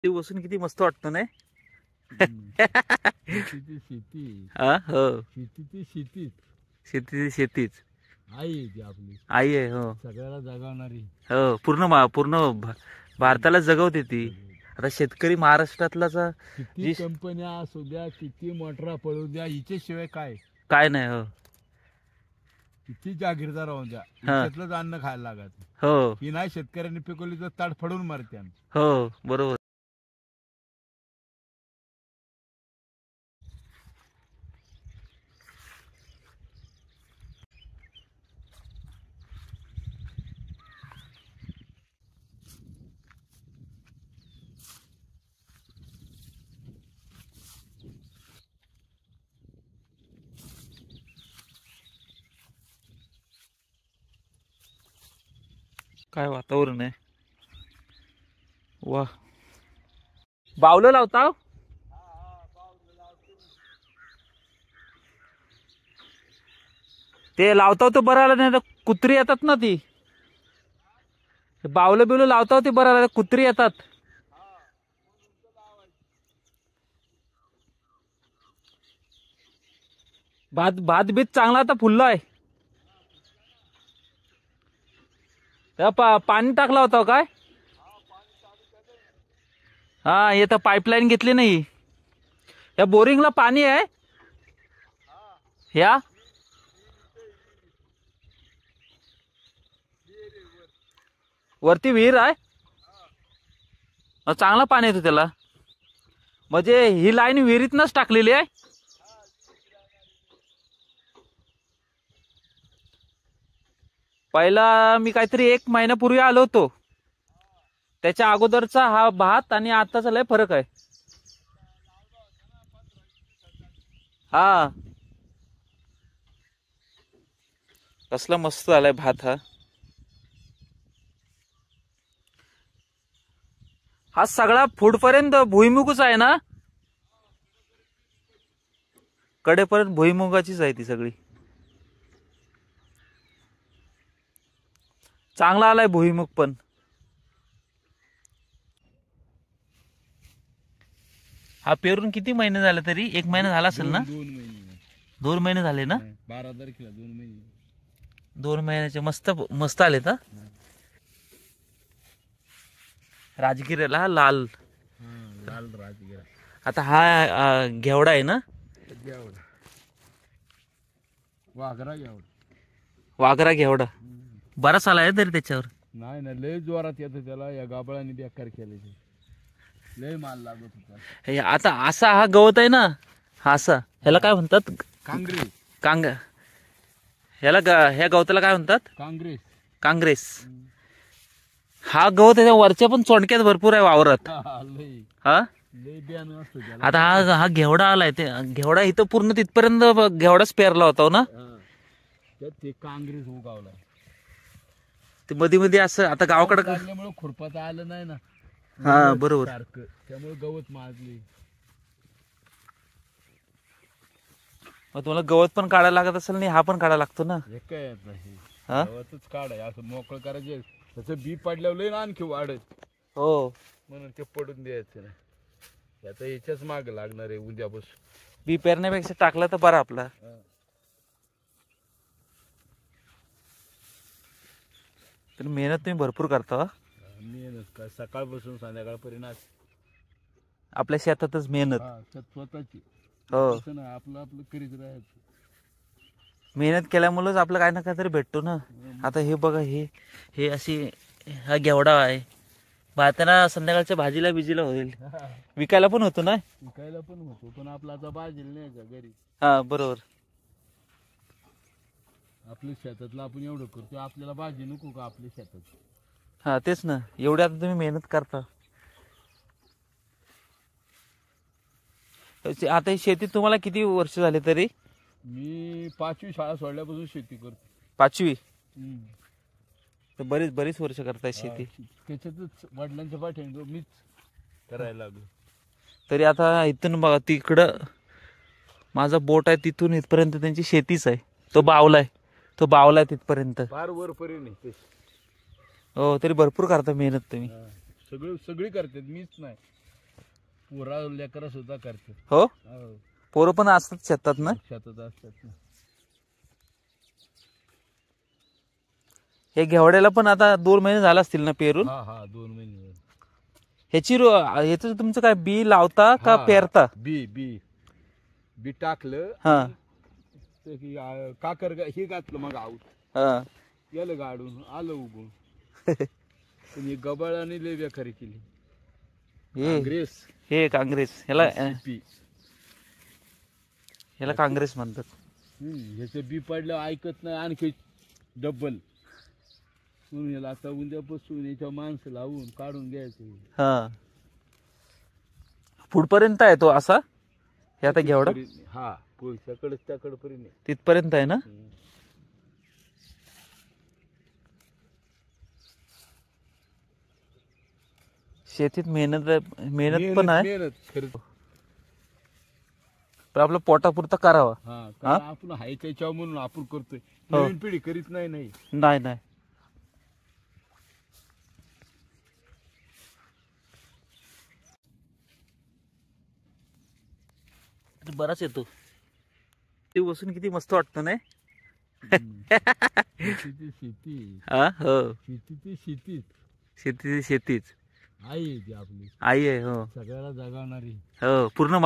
ते बसून किती मस्त वाटतं नाही? शेतीची शेती, हा हो, शेतीची शेतीच शेती शेतीच आई आहे ती आपली, आई आहे. हो सगळ्याला जगावणारी. हो, पूर्ण भारताला जगवते ती. आता शेतकरी महाराष्ट्रातलाचा किती जी कंपन्या असू द्या, किती मोटरा पळू द्या, हिच्याशिवाय काय, काय नाही. हो किती जागीरदार राहून द्या, हा. हिच्यातलंच अन्न खायला लागत. हो ही नाही शेतकऱ्यांनी पिकवली तर ताड फडून मारते. हो बरोबर. काय वातावरण आहे. वा, बावलं लावता. ते लावता ते बरं आलं नाही तर कुत्री येतात ना. ती बावलं बिवलं लावता ते बरं आलं, कुत्री येतात. भात बीत चांगला आता फुलला आहे. पाणी टाकला होता काय? हा, हे तर पाईपलाईन घेतली नाही. या बोरिंगला पाणी आहे. या वरती विहीर आहे. चांगला पाणी येतो त्याला. म्हणजे ही लाईन विहिरीतनच टाकलेली आहे. पहिला मी काहीतरी 1 महिन्यापूर्वी आलो होतो. त्याच्या अगोदरचा हा भात आणि आताचा लय फरक आहे. हा, कसला मस्त आलाय भात हा. हा सगळा फूडपर्यंत भुईमुगच आहे ना. कडेपर्यंत भुईमुगाचीच आहे ती सगळी. चांगला आलाय भुईमुग पण. हा पेरून किती महिने झाले तरी? 1 महिना झाला असेल ना. 2 महिने. 2 महिने झाले ना. 12 तारखेला 2 महिने. 2 महिन्याचे मस्त मस्त आले तर. राजगिरीला लाल लाल राजगिरा. आता हा घेवडा आहे ना. घेवडा, वाघरा घेवडा. वाघरा घेवडा बराच आलाय तरी त्याच्यावर. नाही ना, लय जोरात येतं त्याला. या गाबळाने बेकार केले, लय माल लागत होता. आता असा हा गवत आहे ना. हा असा, ह्याला काय म्हणतात? काँग्रेस. ह्या गवताला काय म्हणतात? काँग्रेस. हा गवत त्याच्या वरच्या पण चोंडक्यात भरपूर आहे वावरात. हा, आता हा घेवडा आलाय. ते घेवडा इथं पूर्ण तिथपर्यंत घेवडाच पेरला होता ना. ते काँग्रेस उगावला. ते मध्ये मध्ये असं आता गावाकडे काढल्यामुळे खुरपाता आलं नाही ना. हा बरोबर. त्यामुळे गवत माजली. मग तुम्हाला गवत पण काढायला लागत असेल नाही. हा पण काढायला लागतो ना. काय गवतच काढाय, असं मोकळं करायचे. त्याचं बी पडल्यावर लय ना आणखी वाढत. हो, म्हणून ते पडून द्यायचं नाही. आता याच्याच माग लागणार आहे उद्यापासून. बी पेरण्यापेक्षा टाकला तर बरा आपला. तर मेहनत तुम्ही भरपूर करता. मेहनत काय, सकाळपासून संध्याकाळपर्यंत आपल्या शेतातच मेहनत. स्वतःची. हो, आपलं करीत राहायचं. मेहनत केल्यामुळेच आपलं काय ना काहीतरी भेटतो ना. आता हे बघा, हे अशी हा घेवडा आहे. भाताना संध्याकाळच्या भाजीला बिजीला होईल. विकायला पण होतो ना. विकायला पण होतो, पण आपला आता भाजीला नाही घरी. हा बरोबर. आपल्या शेतातलं आपण एवढं करतो, आपल्याला भाजी नको का आपल्या शेतात? हा तेच ना. एवढी आता तुम्ही मेहनत करता. आता ही शेतीत तुम्हाला किती वर्ष झाले तरी? मी 5वी शाळा सोडल्यापासून शेती करतो. 5वी? तर बरीच वर्ष करताय शेती. त्याच्यातच वडिलांच्या पाठीने मीच करायला लागलो. तरी आता इथून बघा, तिकडं माझा बोट आहे, तिथून इथपर्यंत त्यांची शेतीच आहे. तो बावलाय तिथपर्यंत. फार वरपर्यंत. हो, तरी भरपूर करता मेहनत तुम्ही. सगळी करतात, मीच नाही. पोरा लेकरा सुद्धा करतात. हो पोरं पण असतात शेतात ना. शेतात असतात ना. हे घेवड्याला पण आता 2 महिने झाला असतील ना पेरून. हा 2 महिने. ह्याचं तुमचं काय बी लावता का पेरता? बी बी बी टाकलं. हा काकर हे घातलं मग आऊत. हा गेलं गाडून आलं उगून. पण गबाळाने लय बेकारी केली. काँग्रेस हे काँग्रेस ह्याला काँग्रेस म्हणतात. ह्याचं बी पडलं ऐकत नाही आणखी डबल म्हणून याला आता उद्यापासून याच्या माणसं लावून काढून घ्यायचं. हा पुढपर्यंत आहे तो असा. हे आता घेवडा हा पुढच्याकडे त्याकडे पर्यंत तिथपर्यंत आहे ना. शेतीत मेहनत पण आहे. पण आपलं पोटापुरता करावा. आपण हाय त्याच्यावर म्हणून आपण करतोय. नवीन पिढी करीत नाही. नाही बराच येतो. ते बसून किती मस्त वाटतं नाही. शेतीच आई आहे. हो सगळ्याला जगवणारी. हो पूर्ण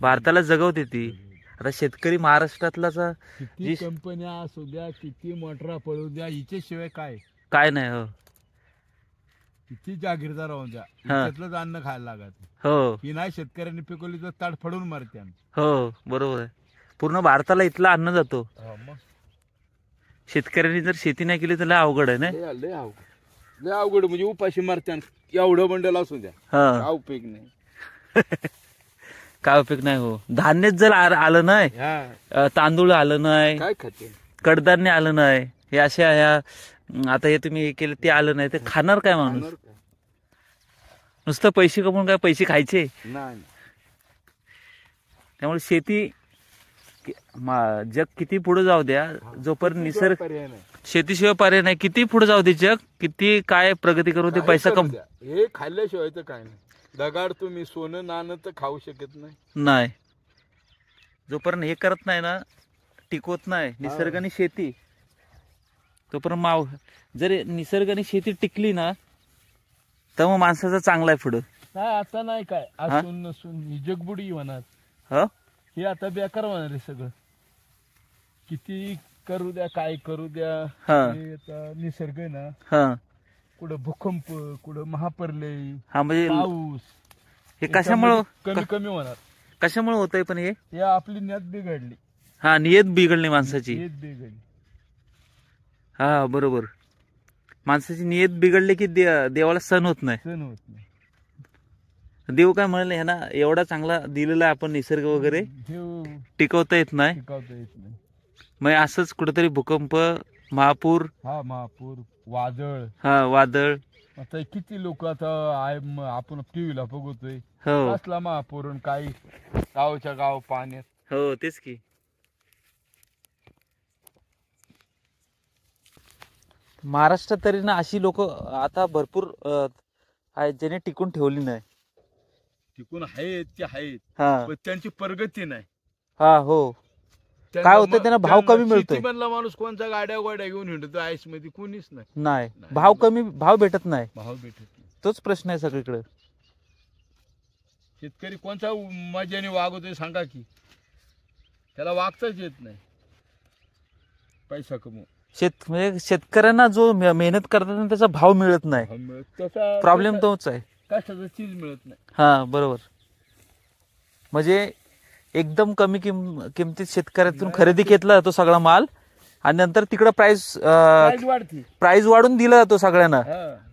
भारताला जगवते ती. आता शेतकरी महाराष्ट्रातलाच. किती कंपन्या असू द्या किती मोटरा पळू द्या हिच्याशिवाय काय नाही. हो किती जागीरदार राहून द्या त्यातलंच अन्न खायला लागत. हो ही नाही शेतकऱ्यांनी पिकवली तर ताट फडून मारते. हो बरोबर आहे. पूर्ण भारताला इथला अन्न जातो. शेतकऱ्यांनी जर शेती नाही केली तर लय अवघड आहे ना. लय अवघड म्हणजे उपाशी मारते. एवढं बंडल असू द्या काय उपयोग नाही. काय उपयोग नाही. हो धान्यच जर आलं नाही, तांदूळ आलं नाही, काय खाते कडधान्य आलं नाही, हे अशा ह्या आता हे तुम्ही हे केलं ते आलं नाही, ते खाणार काय माणूस? नुसतं पैसे कमवून काय पैसे खायचे नाही. त्यामुळे शेती जग किती पुढे जाऊ द्या, जोपर्यंत निसर्ग शेतीशिवाय पर्याय नाही. किती पुढे जाऊ दे जग, किती काय प्रगती करू दे, पैसा कम हे खाल्ल्याशिवाय तर काय नाही. दगाड तुम्ही सोनं नाणं तर खाऊ शकत नाही. जोपर्यंत हे करत नाही ना, टिकवत नाही निसर्ग आणि शेती, तोपर्यंत जर निसर्ग आणि शेती टिकली ना तर मग माणसाचा चांगला आहे पुढं. नाही आता नाही काय असून नसून ही जगबुडी होणार. हे आता बेकार होणार आहे सगळं. किती करू द्या काय करू द्या, आता निसर्ग आहे ना, कुठं भूकंप कुठं महापर्ले, म्हणजे पाऊस, हे कशामुळे कमी होणार. कशामुळे होतंय पण हे आपली नियत बिघडली. नियत बिघडली माणसाची. नियत बिघडली. बरोबर. माणसाची नियत बिघडली की देवाला सण होत नाही. देव काय म्हणले ह्या ना, एवढा चांगला दिलेला आपण निसर्ग वगैरे टिकवता येत नाही. मग असंच कुठेतरी भूकंप, महापूर, वादळ, वादळ. आता किती लोक आता आपण टीव्हीला बघतोय, असला महापूर काही गावच्या गाव पाण्यात. हो तेच की. महाराष्ट्रात तरी ना अशी लोक आता भरपूर आहेत ज्याने टिकून ठेवली नाही. टिकून आहेत ते आहेत, पण त्यांची प्रगती नाही. हो काय होतं, त्यांना भाव कमी मिळतोय. बनला माणूस कोणता गाड्या घेऊन हिंडतो आईस मध्ये, कोणीच नाही. भाव भेटत नाही. तोच प्रश्न आहे सगळीकडे. शेतकरी कोणता मजाने वागवतोय सांगा की? त्याला वागताच येत नाही. पैसा कमवू म्हणजे शेतकऱ्यांना जो मेहनत करतात त्याचा भाव मिळत नाही. प्रॉब्लेम तोच आहे. कशाचं चीज मिळत नाही. बरोबर. म्हणजे एकदम कमी किमतीत शेतकऱ्यातून खरेदी घेतला तो सगळा माल, आणि नंतर तिकडं प्राइस वाढून दिला तो सगळ्यांना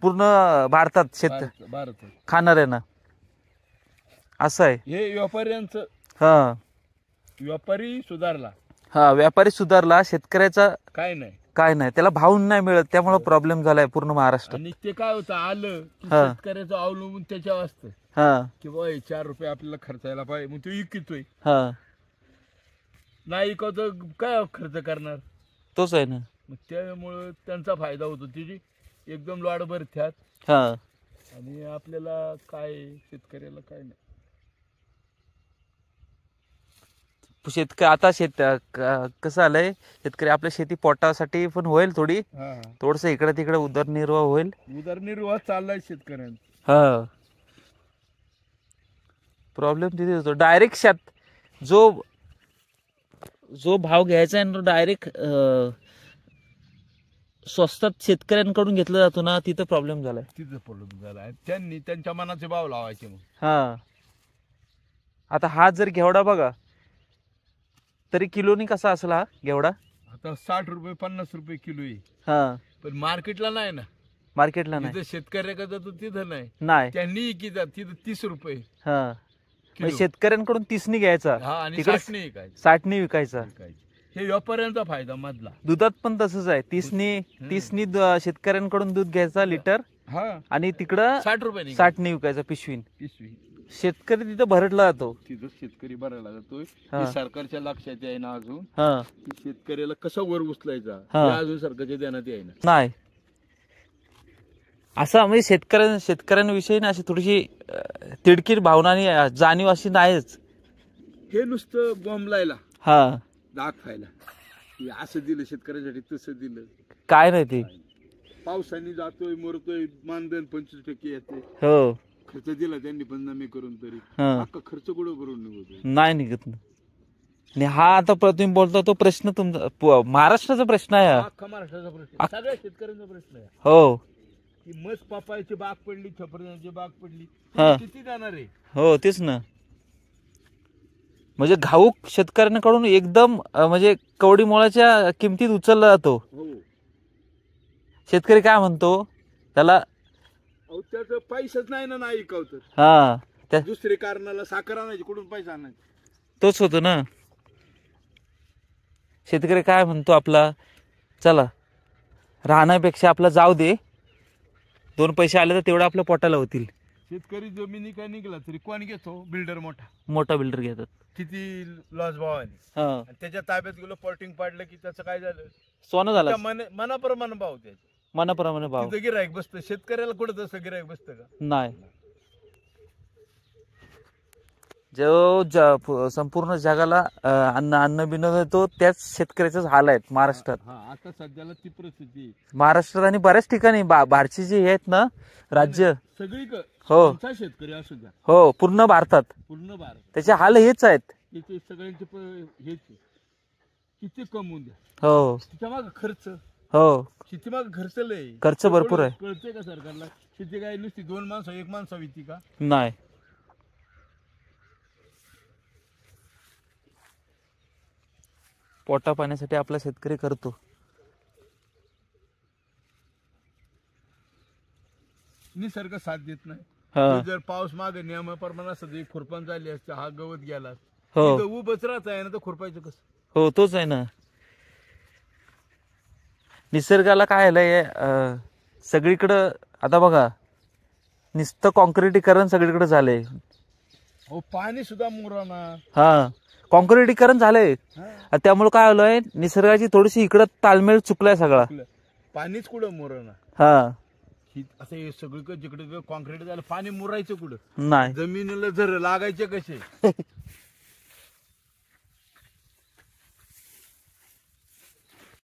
पूर्ण भारतात खाणाऱ्यांना. असं आहे हे व्यापाऱ्यांचं. व्यापारी सुधारला. व्यापारी सुधारला, शेतकऱ्याचा काय नाही त्याला भाव नाही मिळत. त्यामुळे प्रॉब्लेम झालाय पूर्ण महाराष्ट्रात. आणि ते काय होतं आलं शेतकऱ्याचं अवलंबून त्याच्यावर असतं की बाबा 4 रुपये आपल्याला खर्चायला पाहिजे, मग तो इकतोय. नाही इकवतो काय खर्च करणार, तोच आहे ना. मग त्यामुळे त्यांचा फायदा होतो. तिची एकदम लॉड भरत्यात आणि आपल्याला काय शेतकऱ्याला काय नाही. आता कसं आलंय, शेतकरी आपल्या शेती पोटासाठी पण होईल थोडी, थोडस इकडे तिकडे उदरनिर्वाह होईल. उदरनिर्वाह चाललाय शेतकऱ्यांचा. हा, प्रॉब्लेम तिथे होतो. डायरेक्ट जो भाव घ्यायचा आहे ना, डायरेक्ट स्वस्तात शेतकऱ्यांकडून घेतला जातो ना, तिथं प्रॉब्लेम झालाय. त्यांनी त्यांच्या मनाचे भाव लावायचे मग. हा, आता हा जर घेवडा बघा तरी किलोनी कसा असला घेवडा, आता 60 रुपये 50 रुपये किलो आहे. हा, पण मार्केटला नाही ना. मार्केटला नाही, शेतकऱ्याकडे जातो तिथं नाही. त्यांनी तिथं 30 रुपये. हा, शेतकऱ्यांकडून 30नी घ्यायचा, आणि तिकडे 60नी विकायचा. हे व्यापाऱ्यांचा फायदा मधला. दुधात पण तसंच आहे, 30नी शेतकऱ्यांकडून दूध घ्यायचा लिटर, आणि तिकडं 60नी विकायचा पिशवी. शेतकरी तिथं भरडला जातो. तिथं शेतकरी भरायला जातोय. सरकारच्या लक्षात आहे ना अजून, शेतकऱ्याला कसा वर उचलायचा अजून सरकारच्या ध्यानात आहे ना. नाही, असं म्हणजे शेतकऱ्यांविषयी ना अशी थोडीशी तिडकीर भावना आणि जाणीव अशी नाहीच. हे नुसतं बोंबलायला, दाखवायला असं दिलं शेतकऱ्यासाठी, तसं दिलं, काय नाही ते. पावसाने जातोय मरतोय, मानधन 25% येते. हो, खर्च दिला त्यांनी पंचनामे करून, तरी अख्खा खर्च कुठं भरून निघतो, नाही निघत. आणि हा आता तुम्ही बोलता तो प्रश्न तुमचा महाराष्ट्राचा प्रश्न आहे, अख्खा महाराष्ट्राचा प्रश्न, सगळ्या शेतकऱ्यांचा प्रश्न आहे. हो, की मस्त पपायची बाग पडली, छपरची बाग पडली, किती जाणार आहे. हो, तेच ना. म्हणजे घाऊक शेतकऱ्यांकडून एकदम म्हणजे कवडी मोळाच्या किमतीत उचलला जातो. शेतकरी काय म्हणतो त्याला, त्याचं पैसाच नाही ना, नाही ऐकवत. हा, दुसरे कारणाला साखर आणायची, कुठून पैसा आणायचा, तोच होतो ना. शेतकरी काय म्हणतो आपला, चला राहण्यापेक्षा आपला जाऊ दे, 2 पैसे आले तर तेवढं आपल्या पोटाला होतील. शेतकरी जमिनी काय निघला तरी कोण घेतो, बिल्डर मोठा बिल्डर घेतात. किती लॉस भावाने, त्याच्या ताब्यात गेलो, पॉर्टिंग पाडलं की त्याचं काय झालं, सोनं झालं. मनाप्रमाणे भाव त्याचे, मनाप्रमाणे भाव. गिरायक बसतं, शेतकऱ्याला कुठं तसं गिरायक बसतं का, नाही. जो संपूर्ण जगाला अन्न बिन देतो, त्याच शेतकऱ्याचाच हाल आहेत महाराष्ट्रात. आता सध्याला ती परिस्थिती महाराष्ट्रात आणि बऱ्याच ठिकाणी बाहेरची जी आहेत ना राज्य, सगळी हो शेतकरी असू द्या, हो, पूर्ण भारतात त्याचे हाल हेच आहेत. सगळ्यांचे हेच, किती कमवून द्या, हो, तिच्या माग खर्च, हो, शेती माग खर्च लय, खर्च भरपूर आहे. कळतंय का सरकारला, शेती काय नुसती 2 माणसं 1 माणसा विती का, नाही. पोटा पाण्यासाठी आपला शेतकरी करतो. निसर्ग साथ देत नाही. जर पाऊस मागे नियमाप्रमाणे असं खुरपण झाली असते, हा गवत गेला, उभंच राहत आहे ना, तर खुरपायचं कसं. हो, तोच आहे ना. निसर्गाला काय आलंय, सगळीकडं आता बघा नुसतं कॉन्क्रिटीकरण सगळीकडे झालंय. हो, पाणी सुद्धा मुराना. हा, कॉन्क्रिटीकरण झालंय, त्यामुळे काय आलंय, निसर्गाची थोडीशी इकडं ताळमेळ चुकलाय सगळा. पाणीच कुठं मुराना. हा, असं सगळीकडे जिकडे कॉन्क्रीट झालं, पाणी मुरायचं कुठं, नाही. जमिनीला जर लागायचे कसे